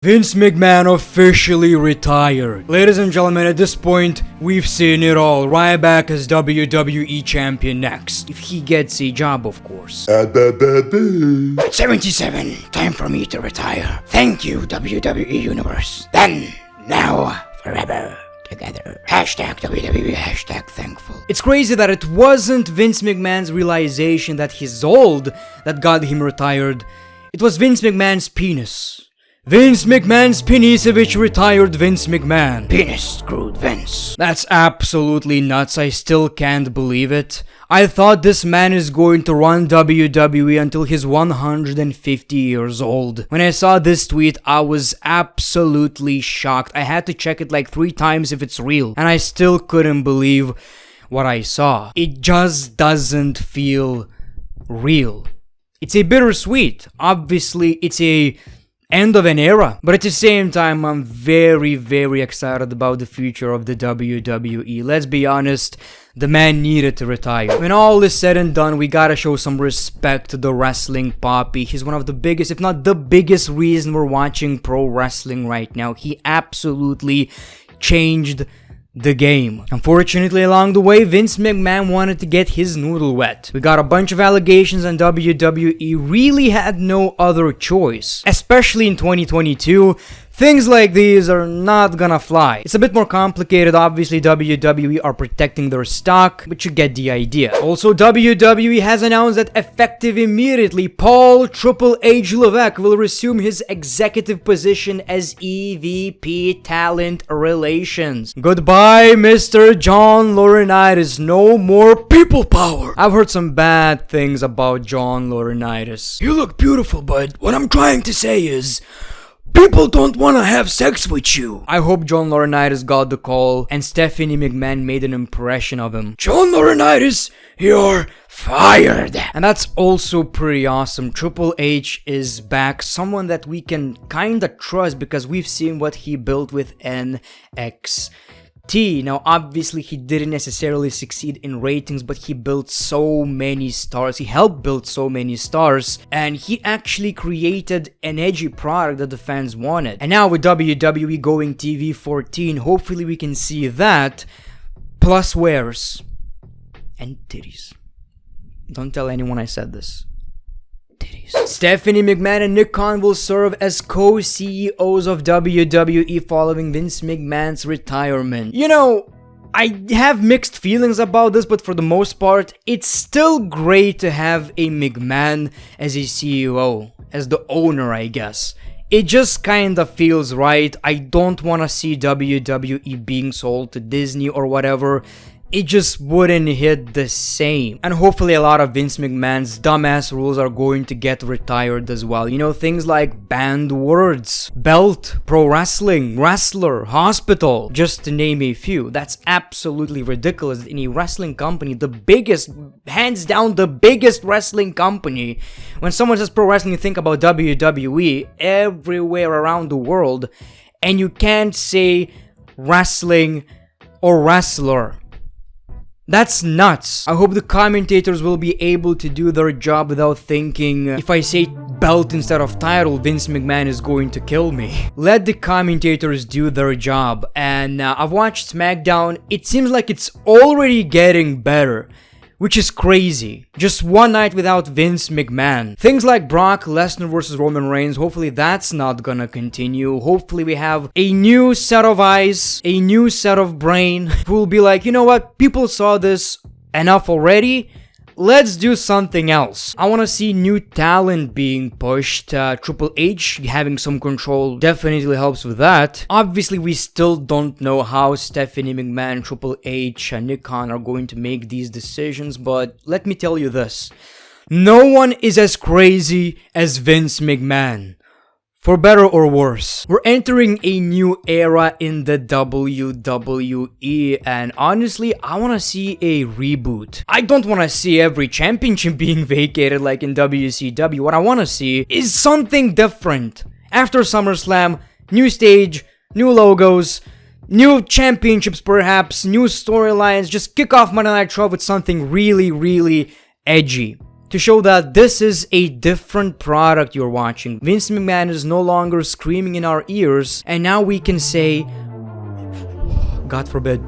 Vince McMahon officially retired. Ladies and gentlemen, at this point, we've seen it all. Ryback as WWE champion next. If he gets a job, of course. At 77, time for me to retire. Thank you, WWE Universe. Then, now, forever. Together. Hashtag WWE, hashtag thankful. It's crazy that it wasn't Vince McMahon's realization that he's old that got him retired. It was Vince McMahon's penis. Vince McMahon's Penisevich retired Vince McMahon. Penis screwed Vince. That's absolutely nuts. I still can't believe it. I thought this man is going to run WWE until he's 150 years old. When I saw this tweet, I was absolutely shocked. I had to check it like 3 times if it's real, and I still couldn't believe what I saw. It just doesn't feel real. It's a bittersweet. Obviously, it's a end of an era, but at the same time, I'm very, very excited about the future of the WWE. Let's be honest, the man needed to retire. When all is said and done, we gotta show some respect to the wrestling poppy. He's one of the biggest, if not the biggest reason we're watching pro wrestling right now. He absolutely changed the game. Unfortunately, along the way, Vince McMahon wanted to get his noodle wet. We got a bunch of allegations and WWE really had no other choice. Especially in 2022, things like these are not gonna fly. It's a bit more complicated. Obviously, WWE are protecting their stock, but you get the idea. Also, WWE has announced that effective immediately, Paul Triple H Levesque will resume his executive position as EVP Talent Relations. Goodbye, Mr. John Laurinaitis. No more people power. I've heard some bad things about John Laurinaitis. You look beautiful, bud. What I'm trying to say is, people don't want to have sex with you. I hope John Laurinaitis got the call and Stephanie McMahon made an impression of him. John Laurinaitis, you're fired. And that's also pretty awesome. Triple H is back. Someone that we can kinda trust because we've seen what he built with NXT. Now, obviously, he didn't necessarily succeed in ratings, but he built so many stars. He helped build so many stars, and he actually created an edgy product that the fans wanted. And now with WWE going TV 14, hopefully we can see that, plus wares and titties. Don't tell anyone I said this. Stephanie McMahon and Nick Khan will serve as co-CEOs of WWE following Vince McMahon's retirement. You know, I have mixed feelings about this, but for the most part, it's still great to have a McMahon as a CEO, as the owner, I guess. It just kinda feels right. I don't wanna see WWE being sold to Disney or whatever. It just wouldn't hit the same. And hopefully a lot of Vince McMahon's dumbass rules are going to get retired as well. You know, things like banned words, belt, pro wrestling, wrestler, hospital, just to name a few. That's absolutely ridiculous. In a wrestling company, the biggest, hands down the biggest wrestling company, when someone says pro wrestling, you think about WWE everywhere around the world, and you can't say wrestling or wrestler. That's nuts. I hope the commentators will be able to do their job without thinking, if I say belt instead of title, Vince McMahon is going to kill me. Let the commentators do their job. And I've watched SmackDown. It seems like it's already getting better, which is crazy. Just one night without Vince McMahon. Things like Brock Lesnar versus Roman Reigns, hopefully that's not gonna continue. Hopefully we have a new set of eyes, a new set of brain, who will be like, you know what, people saw this enough already, let's do something else. I want to see new talent being pushed. Triple H having some control definitely helps with that. Obviously, we still don't know how Stephanie McMahon, Triple H, and Nick Khan are going to make these decisions, but let me tell you this. No one is as crazy as Vince McMahon. For better or worse, we're entering a new era in the WWE, and honestly, I want to see a reboot. I don't want to see every championship being vacated like in WCW. What I want to see is something different. After SummerSlam, new stage, new logos, new championships perhaps, new storylines. Just kick off Monday Night Raw with something really, really edgy. to show that this is a different product you're watching. Vince McMahon is no longer screaming in our ears, and now we can say, God forbid,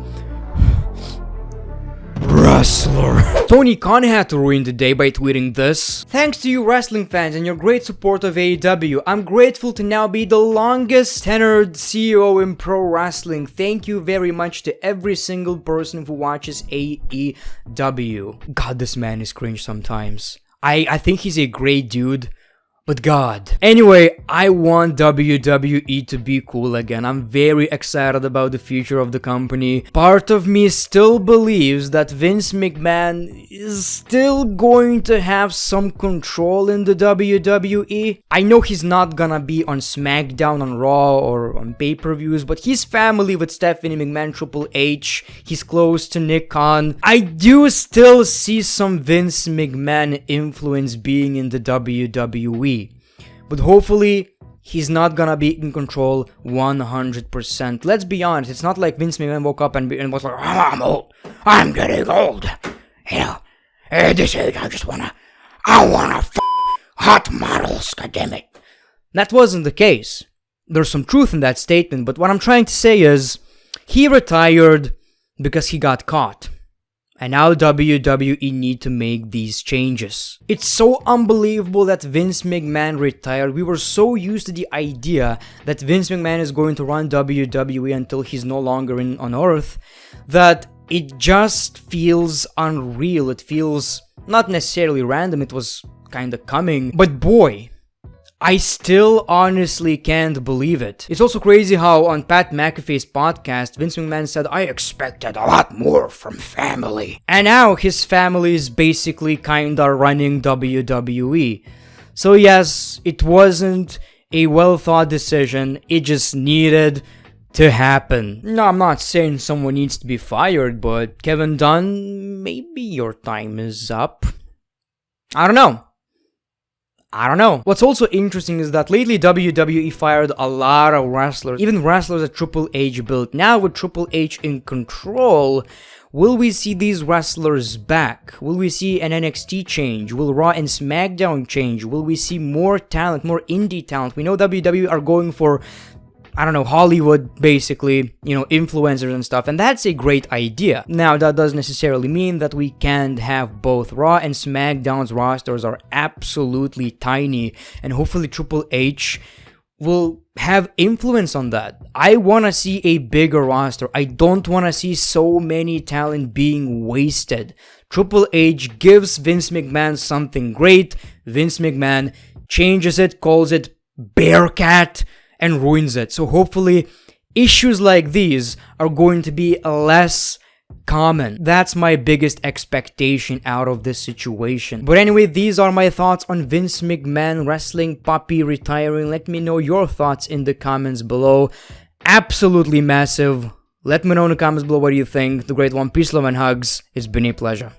wrestler. Tony Khan had to ruin the day by tweeting this. Thanks to you wrestling fans and your great support of AEW, I'm grateful to now be the longest tenured CEO in pro wrestling. Thank you very much to every single person who watches AEW. God, this man is cringe sometimes. I think he's a great dude. But God. Anyway, I want WWE to be cool again. I'm very excited about the future of the company. Part of me still believes that Vince McMahon is still going to have some control in the WWE. I know he's not gonna be on SmackDown, on Raw, or on pay-per-views, but he's family with Stephanie McMahon, Triple H. He's close to Nick Khan. I do still see some Vince McMahon influence being in the WWE. But hopefully, he's not gonna be in control 100%. Let's be honest, it's not like Vince McMahon woke up and was like, oh, I'm old. I'm getting old. You know, at this age, I wanna f hot models, goddammit. That wasn't the case. There's some truth in that statement, but what I'm trying to say is, he retired because he got caught. And now WWE need to make these changes. It's so unbelievable that Vince McMahon retired. We were so used to the idea that Vince McMahon is going to run WWE until he's no longer on Earth, that it just feels unreal. It feels not necessarily random, it was kinda coming. But boy, I still honestly can't believe it. It's also crazy how on Pat McAfee's podcast, Vince McMahon said, I expected a lot more from family. And now his family is basically kinda running WWE. So yes, it wasn't a well-thought decision, it just needed to happen. No, I'm not saying someone needs to be fired, but Kevin Dunn, maybe your time is up. I don't know. What's also interesting is that lately WWE fired a lot of wrestlers, even wrestlers that Triple H built. Now with Triple H in control, will we see these wrestlers back? Will we see an NXT change? Will Raw and SmackDown change? Will we see more talent, more indie talent? We know WWE are going for, I don't know, Hollywood, basically, you know, influencers and stuff, and that's a great idea. Now, that doesn't necessarily mean that we can't have both. Raw and SmackDown's rosters are absolutely tiny, and hopefully Triple H will have influence on that. I want to see a bigger roster. I don't want to see so many talent being wasted. Triple H gives Vince McMahon something great. Vince McMahon changes it, calls it Bearcat, and ruins it. So hopefully issues like these are going to be less common. That's my biggest expectation out of this situation. But anyway, these are my thoughts on Vince McMahon wrestling puppy retiring. Let me know your thoughts in the comments below. Absolutely massive. Let me know in the comments below what you think. The great one, peace, love, and hugs. It's been a pleasure.